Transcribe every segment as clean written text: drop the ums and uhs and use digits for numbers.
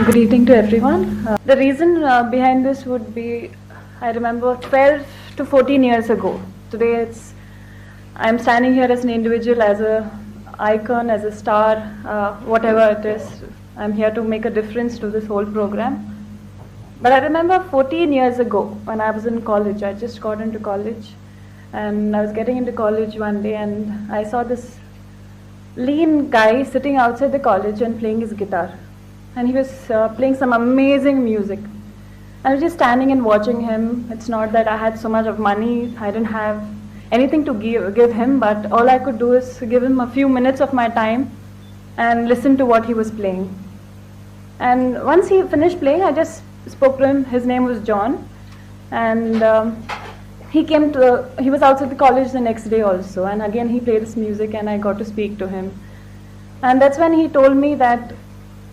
Good evening to everyone. The reason behind this would be, I remember 12 to 14 years ago. Today I'm standing here as an individual, as a icon, as a star, whatever it is. I'm here to make a difference to this whole program. But I remember 14 years ago when I was in college. I just got into college, and I was getting into college one day, and I saw this lean guy sitting outside the college and playing his guitar. And he was playing some amazing music. I was just standing and watching him. It's not that I had so much of money. I didn't have anything to give him, but all I could do is give him a few minutes of my time and listen to what he was playing. And once he finished playing, I just spoke to him. His name was John. And he was outside the college the next day also. And again, he played this music, and I got to speak to him. And that's when he told me that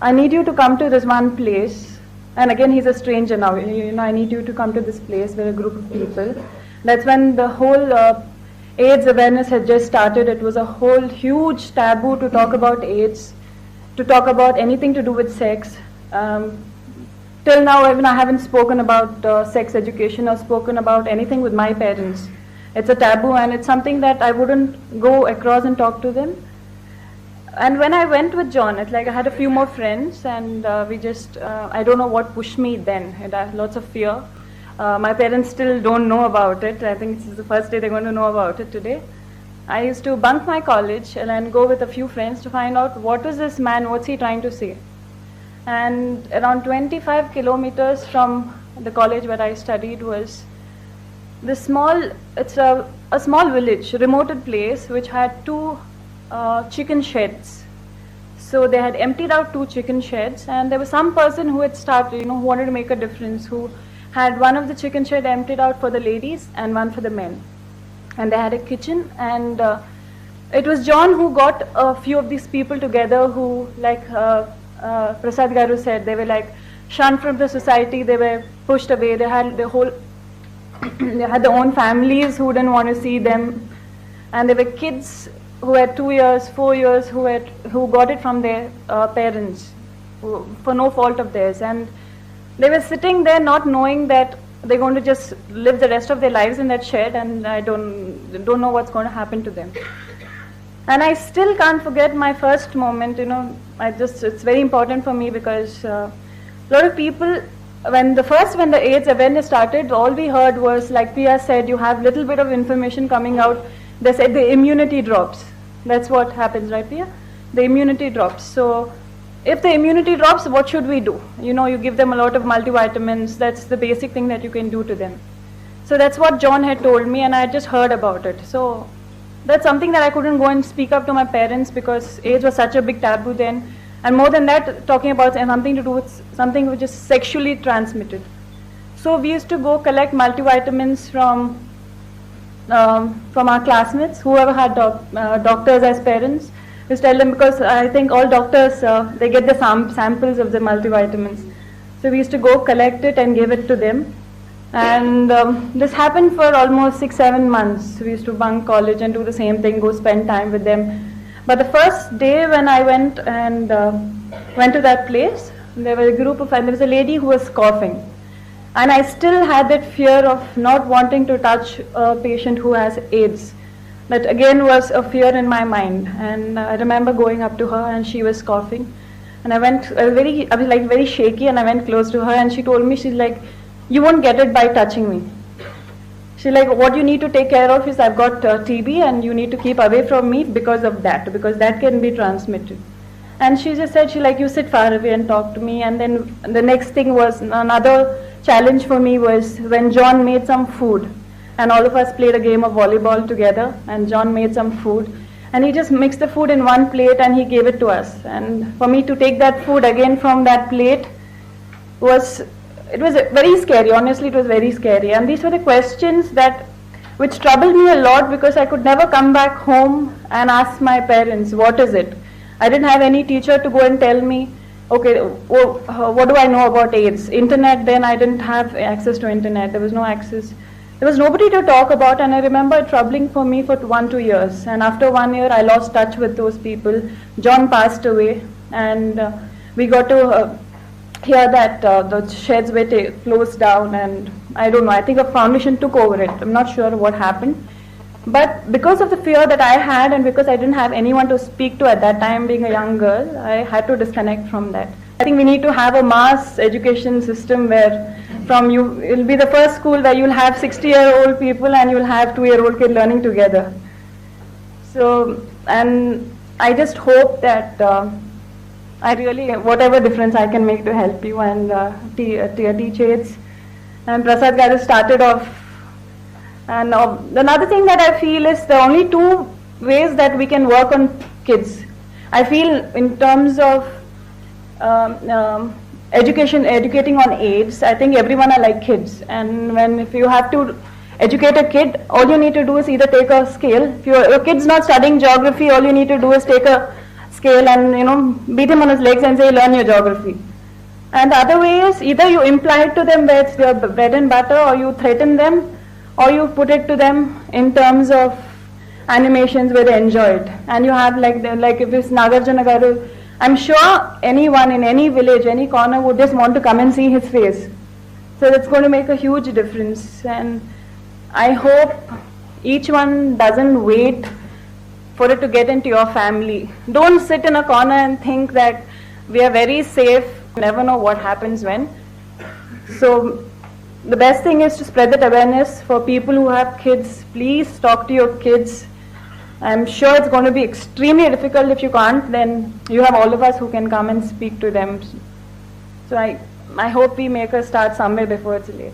I need you to come to this one place. And again, he's a stranger now. I need you to come to this place with a group of people. That's when the whole AIDS awareness had just started. It was a whole huge taboo to talk about AIDS, to talk about anything to do with sex. Till now, even I haven't spoken about sex education or spoken about anything with my parents. It's a taboo, and it's something that I wouldn't go across and talk to them. And when I went with John, it's like I had a few more friends, and I don't know what pushed me then. I had lots of fear. My parents still don't know about it. I think this is the first day they're going to know about it today. I used to bunk my college and then go with a few friends to find out what is this man, what's he trying to say. And around 25 kilometers from the college where I studied was this it's a small village, remote place, which had two chicken sheds. So they had emptied out two chicken sheds, and there was some person who had started, who wanted to make a difference, who had one of the chicken shed emptied out for the ladies and one for the men. And they had a kitchen, and it was John who got a few of these people together who, like Prasad Garu said, they were like shunned from the society, they were pushed away, they had their own families who didn't want to see them, and there were kids who had 2 years, 4 years, who got it from their parents for no fault of theirs. And they were sitting there not knowing that they're going to just live the rest of their lives in that shed, and I don't know what's going to happen to them. And I still can't forget my first moment. It's very important for me because a lot of people, when the AIDS awareness started, all we heard was, like Pia said, you have little bit of information coming out. They said the immunity drops. That's what happens, right, Pia? The immunity drops. So if the immunity drops, what should we do? You give them a lot of multivitamins. That's the basic thing that you can do to them. So that's what John had told me, and I had just heard about it. So that's something that I couldn't go and speak up to my parents because AIDS was such a big taboo then. And more than that, talking about something to do with something which is sexually transmitted. So we used to go collect multivitamins from our classmates, whoever had doctors as parents. Just tell them, because I think all doctors, they get the samples of the multivitamins. So we used to go collect it and give it to them. And this happened for almost 6-7 months. We used to bunk college and do the same thing, go spend time with them. But the first day when I went to that place, there was a lady who was coughing. And I still had that fear of not wanting to touch a patient who has AIDS. That again was a fear in my mind. And I remember going up to her, and she was coughing. And I was very shaky, and I went close to her, and she told me, she's like, you won't get it by touching me. She's like, what you need to take care of is I've got TB, and you need to keep away from me because that can be transmitted. And she just said, you sit far away and talk to me. And then the next thing was, another challenge for me was when John made some food, and all of us played a game of volleyball together, and John made some food, and he just mixed the food in one plate and he gave it to us. And for me to take that food again from that plate was very scary. Honestly, it was very scary. And these were the questions which troubled me a lot, because I could never come back home and ask my parents, what is it? I didn't have any teacher to go and tell me, okay, what do I know about AIDS? Internet, then I didn't have access to internet. There was no access. There was nobody to talk about, and I remember it troubling for me for 1-2 years. And after 1 year, I lost touch with those people. John passed away, and we got to hear that the sheds were closed down, and I don't know, I think a foundation took over it. I'm not sure what happened. But because of the fear that I had, and because I didn't have anyone to speak to at that time, being a young girl, I had to disconnect from that. I think we need to have a mass education system where it'll be the first school where you'll have 60-year-old people and you'll have 2-year-old kid learning together. So, and I just hope that I really, whatever difference I can make to help you and teach aids. And Prasad Garu started off. And another thing that I feel is the only two ways that we can work on kids. I feel in terms of educating on AIDS, I think everyone are like kids. And if you have to educate a kid, all you need to do is either take a scale. If your kid's not studying geography, all you need to do is take a scale and beat him on his legs and say, learn your geography. And the other way is either you imply it to them where it's their bread and butter, or you threaten them, or you put it to them in terms of animations where they enjoy it. And you have like if it's Nagarjuna Garu, I'm sure anyone in any village, any corner would just want to come and see his face. So that's going to make a huge difference. And I hope each one doesn't wait for it to get into your family. Don't sit in a corner and think that we are very safe. You never know what happens when. So the best thing is to spread that awareness for people who have kids. Please talk to your kids. I'm sure it's going to be extremely difficult. If you can't, then you have all of us who can come and speak to them. So I hope we make a start somewhere before it's late.